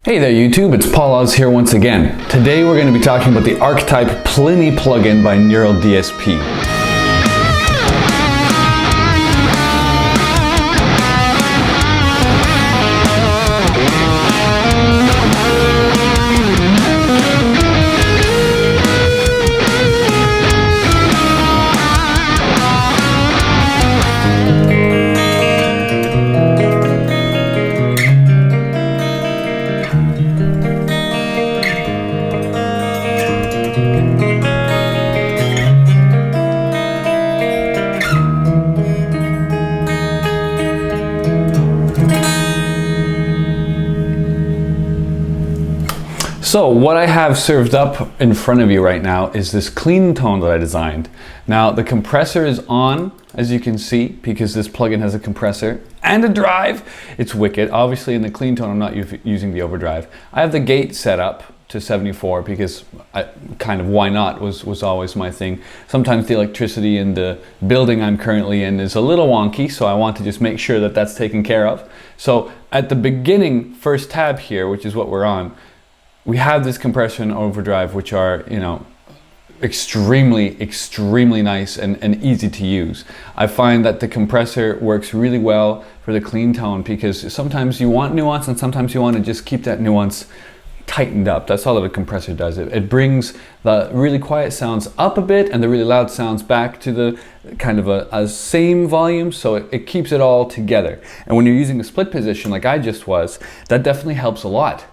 Hey there YouTube, it's Paul Oz here once again. Today we're going to be talking about the Archetype Plini plugin by Neural DSP. So what I have served up in front of you right now is this clean tone that I designed. Now the compressor is on, as you can see, because this plugin has a compressor and a drive. It's wicked. Obviously in the clean tone I'm not using the overdrive. I have the gate set up to 74 because why not was always my thing. Sometimes the electricity in the building I'm currently in is a little wonky, so I want to just make sure that that's taken care of. So at the beginning, first tab here, which is what we're on, we have this compressor and overdrive, which are, extremely nice and easy to use. I find that the compressor works really well for the clean tone because sometimes you want nuance and sometimes you want to just keep that nuance tightened up. That's all that a compressor does. It brings the really quiet sounds up a bit and the really loud sounds back to the kind of a same volume, so it keeps it all together. And when you're using a split position like I just was, that definitely helps a lot.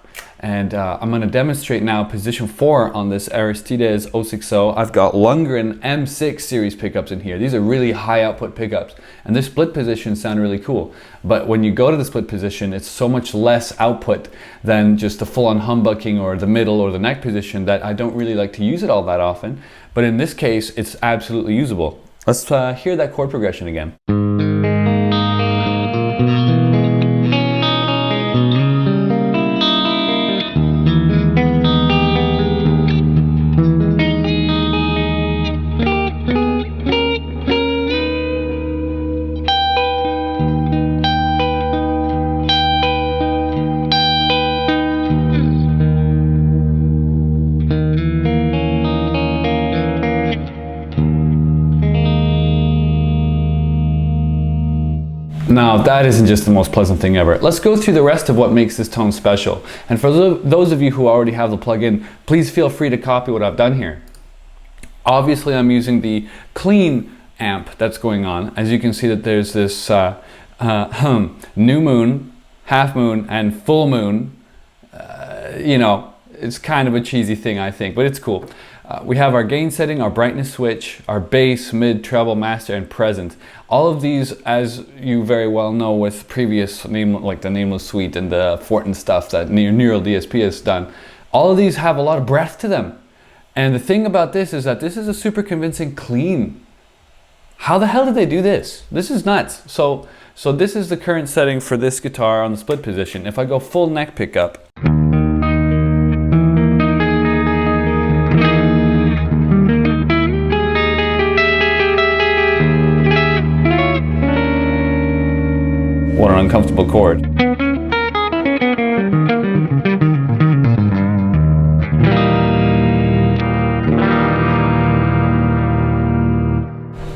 And I'm going to demonstrate now position 4 on this Archetype 060. I've got Lundgren M6 series pickups in here. These are really high output pickups, and this split position sound really cool. But when you go to the split position, it's so much less output than just the full-on humbucking or the middle or the neck position that I don't really like to use it all that often. But in this case, it's absolutely usable. Let's hear that chord progression again. Now that isn't just the most pleasant thing ever. Let's go through the rest of what makes this tone special. And for those of you who already have the plugin, please feel free to copy what I've done here. Obviously I'm using the clean amp that's going on. As you can see that there's this new moon, half moon, and full moon. It's kind of a cheesy thing I think, but it's cool. We have our gain setting, our brightness switch, our bass, mid, treble, master, and present. All of these, as you very well know with previous like the Nameless Suite and the Fortin stuff that Neural DSP has done, all of these have a lot of breath to them. And the thing about this is that this is a super convincing clean. How the hell did they do this? This is nuts. So this is the current setting for this guitar on the split position. If I go full neck pickup, what an uncomfortable chord.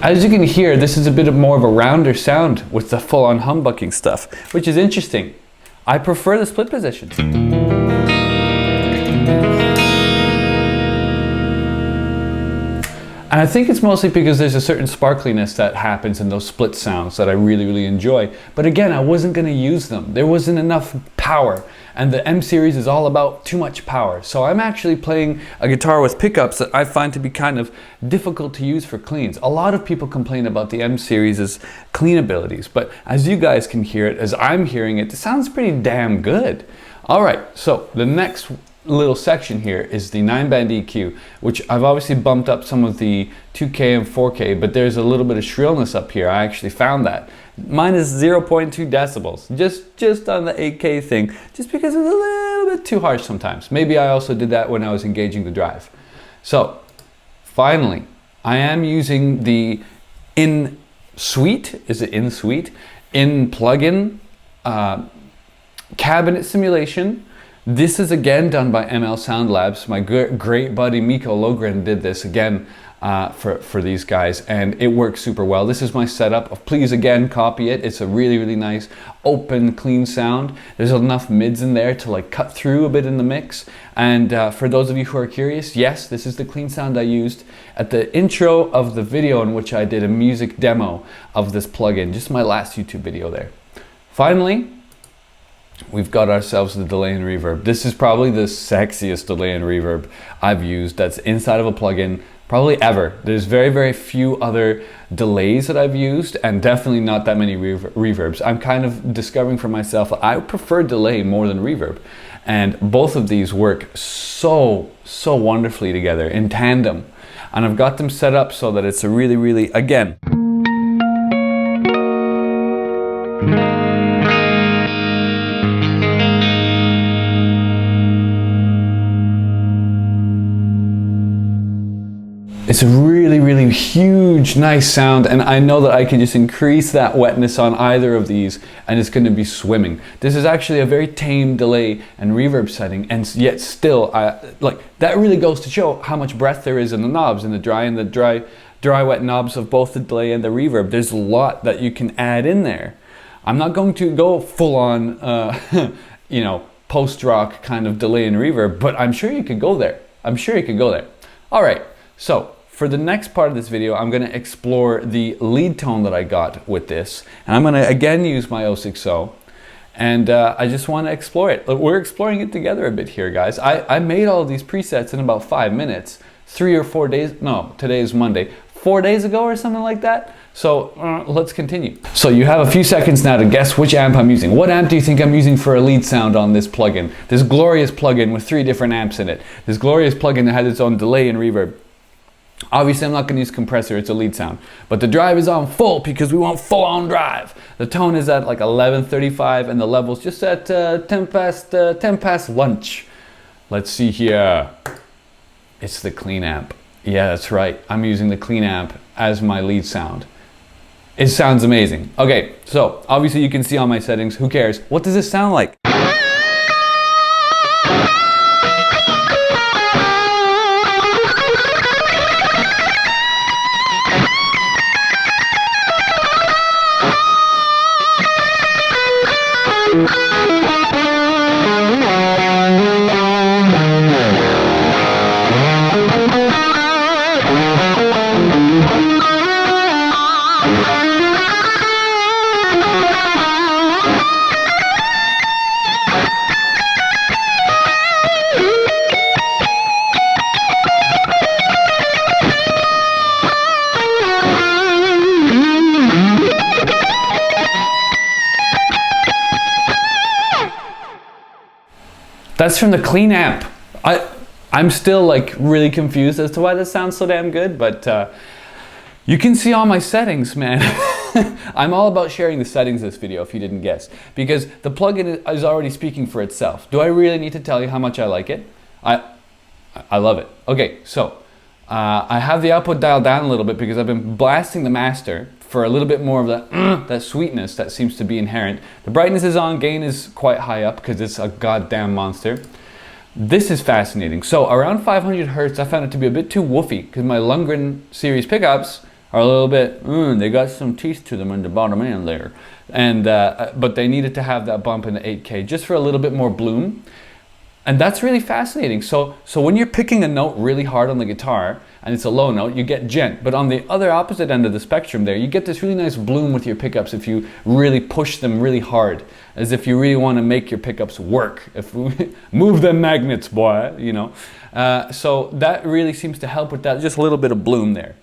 As you can hear, this is a bit more of a rounder sound with the full-on humbucking stuff, which is interesting. I prefer the split positions. And I think it's mostly because there's a certain sparkliness that happens in those split sounds that I really enjoy. But again, I wasn't going to use them. There wasn't enough power. And the M series is all about too much power. So I'm actually playing a guitar with pickups that I find to be kind of difficult to use for cleans. A lot of people complain about the M series' clean abilities. But as you guys can hear it, as I'm hearing it, it sounds pretty damn good. All right, so the next little section here is the 9-band EQ, which I've obviously bumped up some of the 2K and 4K, but there's a little bit of shrillness up here. I actually found that. Mine is 0.2 decibels, just on the 8K thing, just because it's a little bit too harsh sometimes. Maybe I also did that when I was engaging the drive. So, finally, I am using the in-suite, is it in-suite? In plugin cabinet simulation This is again done by ML Sound Labs. My great buddy Miko Logren did this again for these guys, and it works super well. This is my setup. Please again copy it. It's a really, really nice open, clean sound. There's enough mids in there to like cut through a bit in the mix. And for those of you who are curious, yes, this is the clean sound I used at the intro of the video in which I did a music demo of this plugin, just my last YouTube video there. Finally, we've got ourselves the delay and reverb. This is probably the sexiest delay and reverb I've used that's inside of a plugin probably ever. There's very, very few other delays that I've used, and definitely not that many reverbs. I'm kind of discovering for myself I prefer delay more than reverb, and both of these work so wonderfully together in tandem, and I've got them set up so that it's a really, really, again, it's a really, really huge, nice sound, and I know that I can just increase that wetness on either of these and it's going to be swimming. This is actually a very tame delay and reverb setting, and yet still, like, that really goes to show how much breath there is in the knobs, in the dry, wet knobs of both the delay and the reverb. There's a lot that you can add in there. I'm not going to go full on, you know, post-rock kind of delay and reverb, but I'm sure you could go there. I'm sure you could go there. All right, so for the next part of this video, I'm going to explore the lead tone that I got with this. And I'm going to again use my 060. And I just want to explore it. We're exploring it together a bit here, guys. I made all of these presets in about 5 minutes. 3 or 4 days, no, today is Monday. 4 days ago or something like that. So let's continue. So you have a few seconds now to guess which amp I'm using. What amp do you think I'm using for a lead sound on this plugin? This glorious plugin with 3 different amps in it. This glorious plugin that has its own delay and reverb. Obviously, I'm not going to use compressor, it's a lead sound. But the drive is on full because we want full on drive. The tone is at like 11:35 and the level's just at 10 past lunch. Let's see here. It's the clean amp. Yeah, that's right. I'm using the clean amp as my lead sound. It sounds amazing. Okay, so obviously you can see all my settings. Who cares? What does this sound like? That's from the clean amp. I'm still like really confused as to why this sounds so damn good, but you can see all my settings, man. I'm all about sharing the settings of this video, if you didn't guess, because the plugin is already speaking for itself. Do I really need to tell you how much I like it? I love it. Okay, so I have the output dialed down a little bit because I've been blasting the master for a little bit more of that sweetness that seems to be inherent. The brightness is on, gain is quite high up because it's a goddamn monster. This is fascinating. So around 500 Hertz, I found it to be a bit too woofy because my Lundgren series pickups are a little bit, they got some teeth to them in the bottom end there. And, but they needed to have that bump in the 8K just for a little bit more bloom. And that's really fascinating. So when you're picking a note really hard on the guitar and it's a low note, you get gent. But on the other opposite end of the spectrum there, you get this really nice bloom with your pickups if you really push them really hard, as if you really want to make your pickups work. If we move them magnets, boy, you know. So that really seems to help with that, just a little bit of bloom there.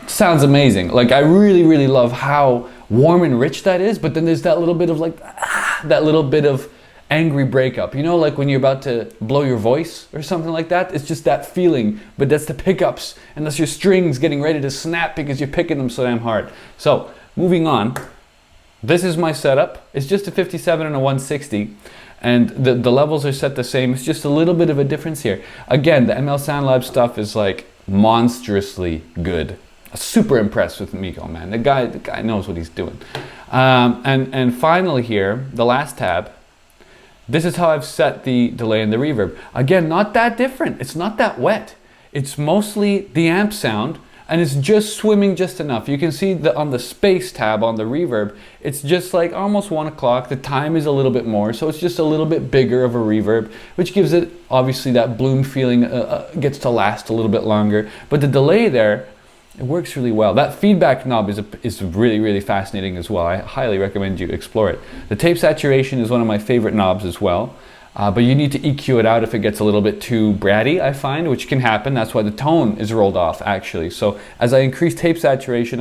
Sounds amazing. Like, I really, really love how warm and rich that is, but then there's that little bit of like, that little bit of angry breakup. You know, like when you're about to blow your voice or something like that. It's just that feeling, but that's the pickups and that's your strings getting ready to snap because you're picking them so damn hard. So, moving on. This is my setup. It's just a 57 and a 160. and the levels are set the same. It's just a little bit of a difference here. Again, the ML Sound Lab stuff is like monstrously good. Super impressed with Miko, man. The guy knows what he's doing. And finally here, the last tab, this is how I've set the delay and the reverb. Again, not that different. It's not that wet. It's mostly the amp sound, and it's just swimming just enough. You can see that on the space tab on the reverb, it's just like almost 1 o'clock. The time is a little bit more, so it's just a little bit bigger of a reverb, which gives it obviously that bloom feeling, gets to last a little bit longer. But the delay there, it works really well. That feedback knob is really, really fascinating as well. I highly recommend you explore it. The tape saturation is one of my favorite knobs as well, but you need to EQ it out if it gets a little bit too bratty, I find, which can happen. That's why the tone is rolled off, actually. So as I increase tape saturation,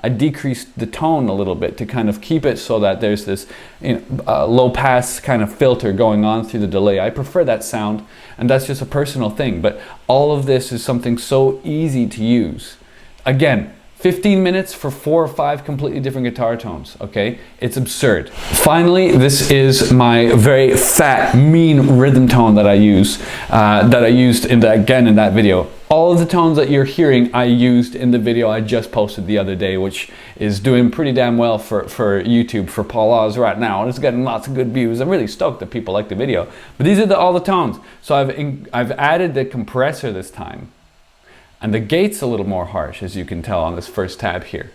I decrease the tone a little bit to kind of keep it so that there's this low pass kind of filter going on through the delay. I prefer that sound, and that's just a personal thing, but all of this is something so easy to use. Again, 15 minutes for 4 or 5 completely different guitar tones, okay? It's absurd. Finally, this is my very fat, mean rhythm tone that I use, that I used in that video. All of the tones that you're hearing, I used in the video I just posted the other day, which is doing pretty damn well for YouTube, for Paul Oz right now, and it's getting lots of good views. I'm really stoked that people like the video. But these are all the tones. So I've added the compressor this time. And the gate's a little more harsh, as you can tell on this first tab here.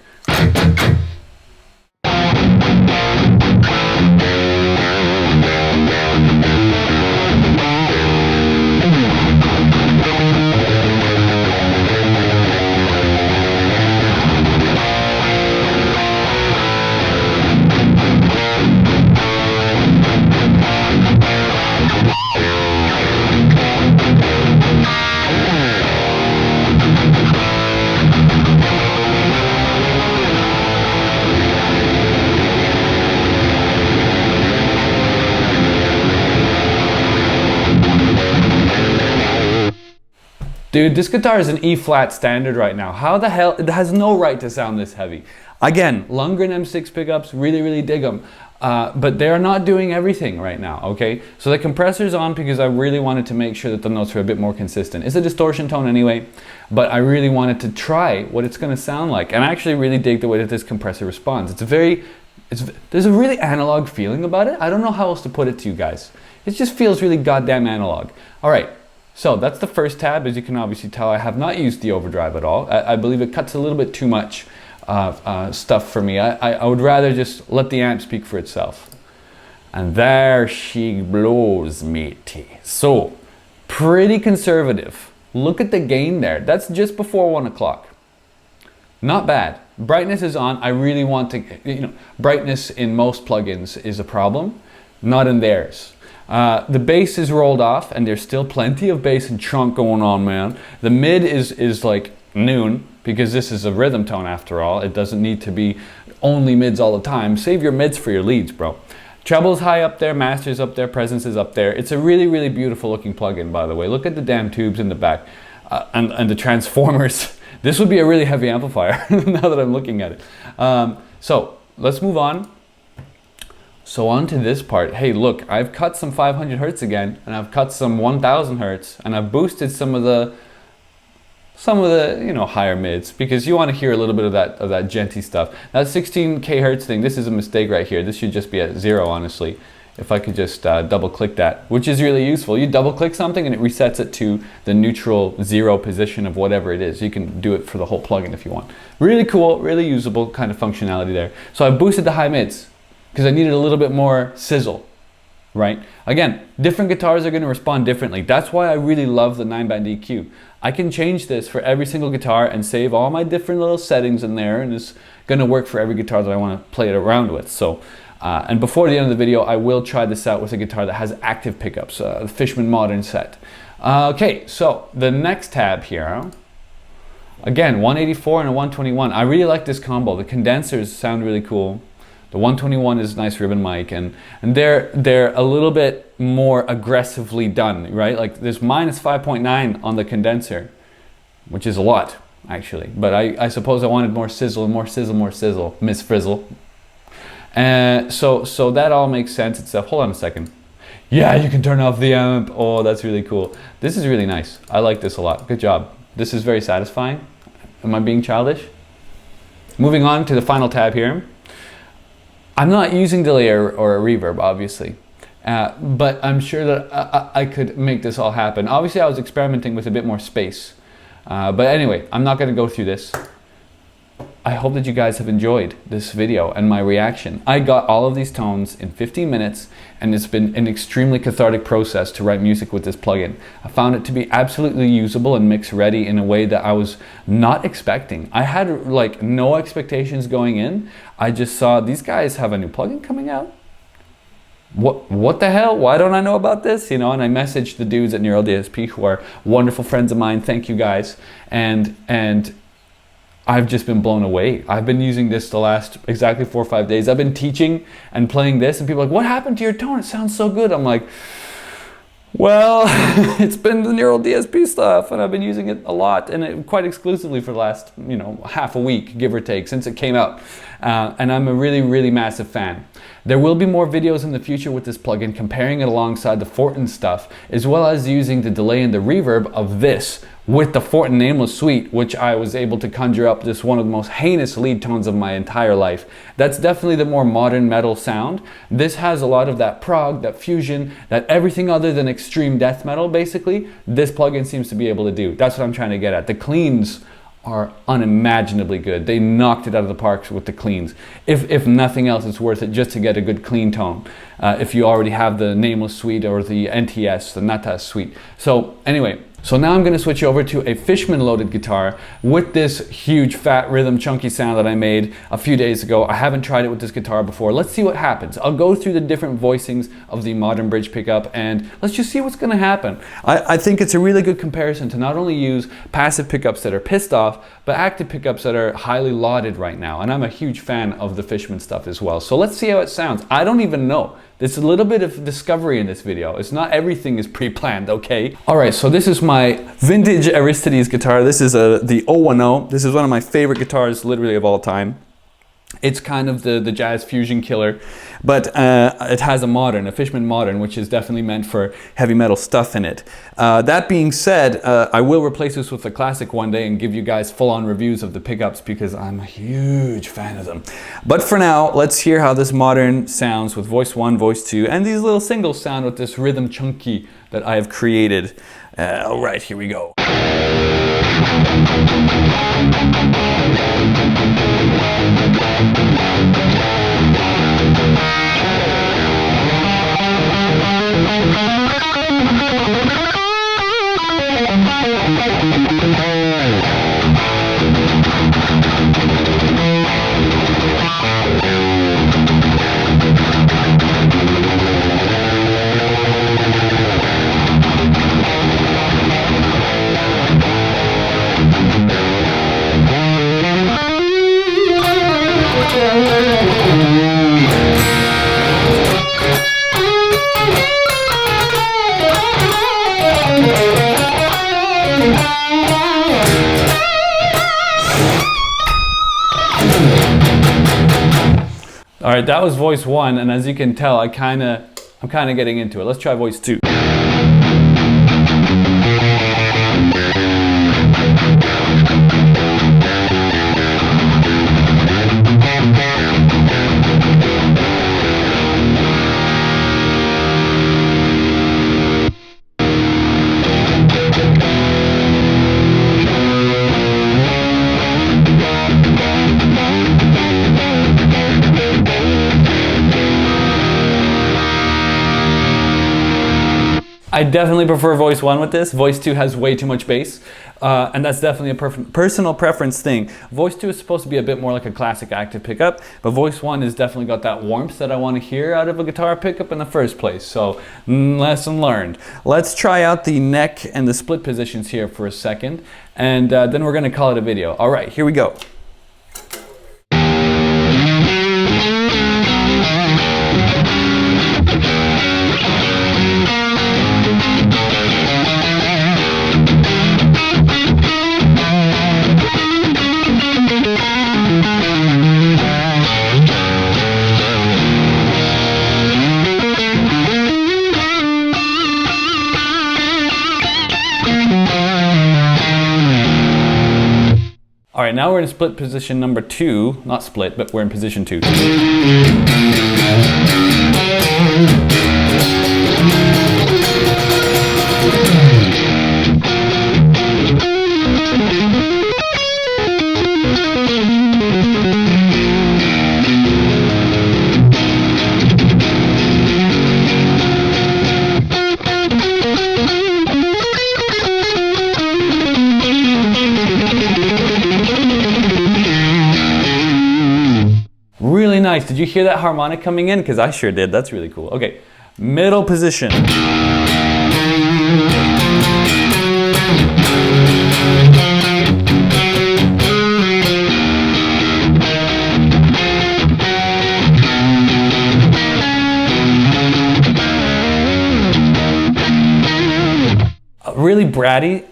Dude, this guitar is an E-flat standard right now. How the hell? It has no right to sound this heavy. Again, Lundgren M6 pickups, really, really dig them. But they're not doing everything right now, okay? So the compressor's on because I really wanted to make sure that the notes are a bit more consistent. It's a distortion tone anyway, but I really wanted to try what it's gonna sound like. And I actually really dig the way that this compressor responds. There's a really analog feeling about it. I don't know how else to put it to you guys. It just feels really goddamn analog. All right. So that's the first tab. As you can obviously tell, I have not used the overdrive at all. I believe it cuts a little bit too much stuff for me. I would rather just let the amp speak for itself. And there she blows, matey. So, pretty conservative. Look at the gain there. That's just before 1 o'clock. Not bad. Brightness is on. I really want to, brightness in most plugins is a problem, not in theirs. The bass is rolled off, and there's still plenty of bass and chunk going on, man. The mid is like noon, because this is a rhythm tone after all. It doesn't need to be only mids all the time. Save your mids for your leads, bro. Treble's high up there, master's up there, presence is up there. It's a really, really beautiful looking plugin, by the way. Look at the damn tubes in the back and the transformers. This would be a really heavy amplifier now that I'm looking at it. So let's move on. So on to this part. Hey, look, I've cut some 500 hertz again, and I've cut some 1000 hertz, and I've boosted some of the higher mids, because you want to hear a little bit of that genty stuff. That 16k hertz thing, this is a mistake right here. This should just be at 0, honestly. If I could just double click that, which is really useful. You double click something and it resets it to the neutral 0 position of whatever it is. You can do it for the whole plugin if you want. Really cool, really usable kind of functionality there. So I boosted the high mids because I needed a little bit more sizzle, right? Again, different guitars are going to respond differently. That's why I really love the 9-band EQ. I can change this for every single guitar and save all my different little settings in there, and it's going to work for every guitar that I want to play it around with. So, and before the end of the video, I will try this out with a guitar that has active pickups, the Fishman Modern set. Okay, so the next tab here, again, 184 and a 121. I really like this combo. The condensers sound really cool. The 121 is a nice ribbon mic, and they're a little bit more aggressively done, right? Like there's minus 5.9 on the condenser, which is a lot, actually. But I suppose I wanted more sizzle, more sizzle, more sizzle, Miss Frizzle. So that all makes sense itself. Hold on a second. Yeah, you can turn off the amp. Oh, that's really cool. This is really nice. I like this a lot. Good job. This is very satisfying. Am I being childish? Moving on to the final tab here. I'm not using delay or a reverb, obviously. But I'm sure that I could make this all happen. Obviously, I was experimenting with a bit more space. But anyway, I'm not going to go through this. I hope that you guys have enjoyed this video and my reaction. I got all of these tones in 15 minutes, and it's been an extremely cathartic process to write music with this plugin. I found it to be absolutely usable and mix ready in a way that I was not expecting. I had like no expectations going in. I just saw these guys have a new plugin coming out. What the hell? Why don't I know about this? You know, and I messaged the dudes at Neural DSP, who are wonderful friends of mine. Thank you guys. And I've just been blown away. I've been using this the last exactly 4 or 5 days. I've been teaching and playing this, and people are like, what happened to your tone? It sounds so good. I'm like, well, it's been the Neural DSP stuff, and I've been using it a lot, and quite exclusively for the last, you know, half a week, give or take, since it came out. And I'm a really, really massive fan. There will be more videos in the future with this plugin, comparing it alongside the Fortin stuff, as well as using the delay and the reverb of this with the Fortin Nameless Suite, which I was able to conjure up just one of the most heinous lead tones of my entire life. That's definitely the more modern metal sound. This has a lot of that prog, that fusion, that everything other than extreme death metal, basically, this plugin seems to be able to do. That's what I'm trying to get at. The cleans are unimaginably good. They knocked it out of the park with the cleans. If nothing else, it's worth it just to get a good clean tone. If you already have the Nameless Suite or the NTS, the Natas Suite. So anyway, so now I'm going to switch over to a Fishman loaded guitar with this huge fat rhythm chunky sound that I made a few days ago. I haven't tried it with this guitar before. Let's see what happens. I'll go through the different voicings of the modern bridge pickup, and let's just see what's going to happen. I think it's a really good comparison to not only use passive pickups that are pissed off, but active pickups that are highly lauded right now. And I'm a huge fan of the Fishman stuff as well. So let's see how it sounds. I don't even know. There's a little bit of discovery in this video. It's not everything is pre-planned, okay? All right, so this is my vintage Aristides guitar. This is the 010. This is one of my favorite guitars literally of all time. It's kind of the jazz fusion killer, but it has a Fishman Modern, which is definitely meant for heavy metal stuff in it. That being said, I will replace this with a classic one day and give you guys full-on reviews of the pickups because I'm a huge fan of them. But for now, let's hear how this Modern sounds with voice 1, voice 2, and these little singles sound with this rhythm chunky that I have created. All right, here we go. All right, that was voice 1, and as you can tell, I'm kind of getting into it. Let's try voice 2. I definitely prefer voice 1 with this. Voice 2 has way too much bass, and that's definitely a personal preference thing. Voice 2 is supposed to be a bit more like a classic active pickup, but voice 1 has definitely got that warmth that I want to hear out of a guitar pickup in the first place. So, lesson learned. Let's try out the neck and the split positions here for a second, and then we're going to call it a video. All right, here we go. All right, now we're in split position number 2. Not split, but we're in position 2. Really nice. Did you hear that harmonic coming in? Because I sure did. That's really cool. Okay, middle position. Really bratty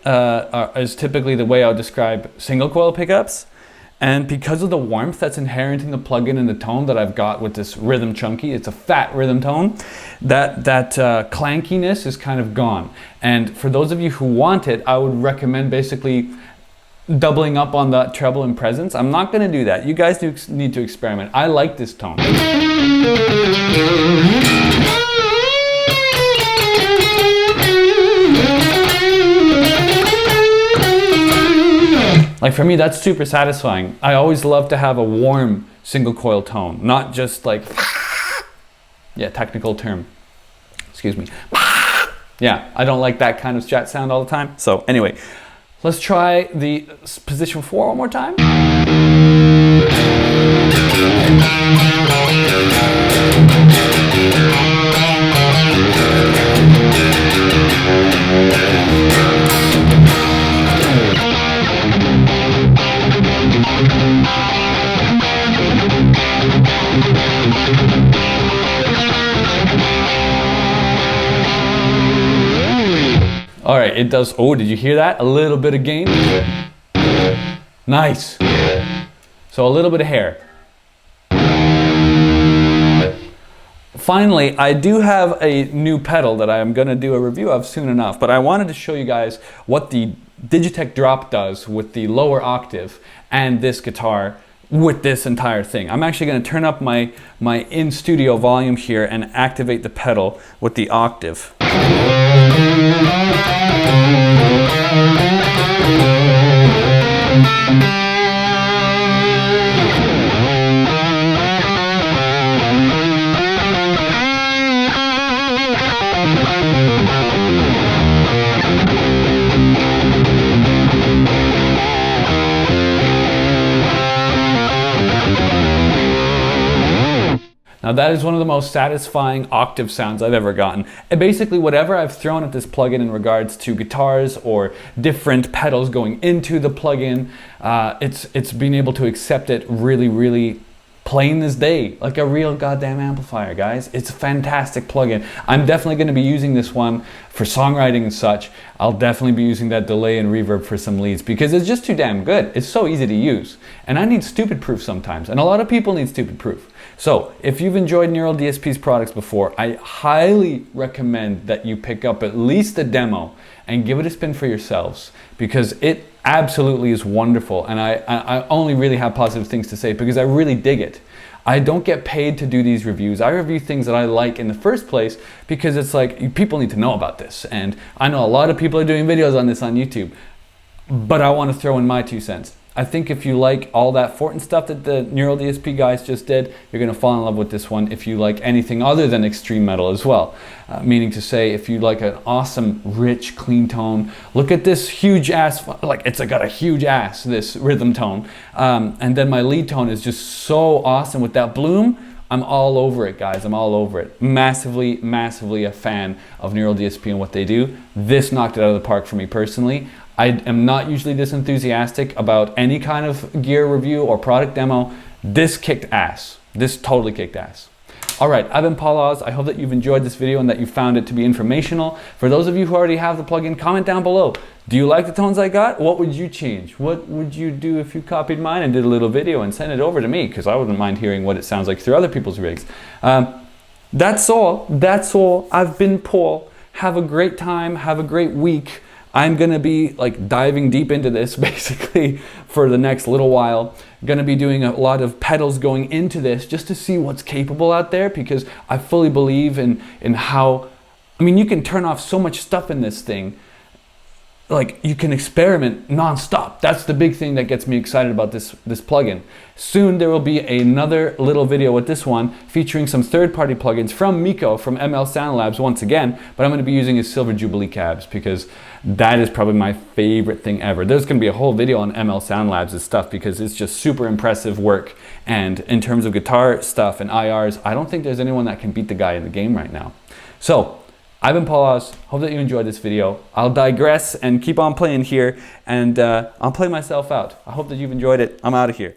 is typically the way I'll describe single coil pickups. And because of the warmth that's inherent in the plugin and the tone that I've got with this rhythm chunky, it's a fat rhythm tone, that clankiness is kind of gone. And for those of you who want it, I would recommend basically doubling up on the treble and presence. I'm not going to do that. You guys need to experiment. I like this tone. Like for me, that's super satisfying. I always love to have a warm single coil tone, not just like, yeah, technical term, excuse me. Yeah, I don't like that kind of Strat sound all the time. So anyway, let's try the position 4 one more time. All right, it does, oh, did you hear that? A little bit of gain. Nice. So a little bit of hair. Finally, I do have a new pedal that I am gonna do a review of soon enough, but I wanted to show you guys what the Digitech Drop does with the lower octave and this guitar with this entire thing. I'm actually gonna turn up my in-studio volume here and activate the pedal with the octave. Now that is one of the most satisfying octave sounds I've ever gotten. And basically whatever I've thrown at this plugin in regards to guitars or different pedals going into the plugin, it's been able to accept it really plain as day, like a real goddamn amplifier, guys. It's a fantastic plugin. I'm definitely going to be using this one for songwriting and such. I'll definitely be using that delay and reverb for some leads because it's just too damn good. It's so easy to use. And I need stupid proof sometimes, and a lot of people need stupid proof. So if you've enjoyed Neural DSP's products before, I highly recommend that you pick up at least a demo and give it a spin for yourselves because it absolutely is wonderful, and I only really have positive things to say because I really dig it. I don't get paid to do these reviews. I review things that I like in the first place because it's like people need to know about this, and I know a lot of people are doing videos on this on YouTube, but I want to throw in my 2 cents. I think if you like all that Fortin stuff that the Neural DSP guys just did, you're going to fall in love with this one if you like anything other than extreme metal as well. Meaning to say, if you like an awesome, rich, clean tone, look at this huge ass, like it's got a huge ass, this rhythm tone. And then my lead tone is just so awesome with that bloom. I'm all over it, guys. I'm all over it. Massively a fan of Neural DSP and what they do. This knocked it out of the park for me personally. I am not usually this enthusiastic about any kind of gear review or product demo. This kicked ass. This totally kicked ass. All right, I've been Paul Oz. I hope that you've enjoyed this video and that you found it to be informational. For those of you who already have the plugin, comment down below. Do you like the tones I got? What would you change? What would you do if you copied mine and did a little video and sent it over to me? Because I wouldn't mind hearing what it sounds like through other people's rigs. That's all. That's all. I've been Paul. Have a great time. Have a great week. I'm gonna be like diving deep into this basically for the next little while. Gonna be doing a lot of pedals going into this just to see what's capable out there, because I fully believe in how, I mean, you can turn off so much stuff in this thing. Like, you can experiment non-stop. That's the big thing that gets me excited about this plugin. Soon there will be another little video with this one featuring some third-party plugins from Miko from ML Sound Labs once again, but I'm going to be using his Silver Jubilee cabs because that is probably my favorite thing ever. There's going to be a whole video on ML Sound Labs' stuff because it's just super impressive work, and in terms of guitar stuff and IRs, I don't think there's anyone that can beat the guy in the game right now. So, I've been Paul Oz. Hope that you enjoyed this video. I'll digress and keep on playing here, and I'll play myself out. I hope that you've enjoyed it. I'm out of here.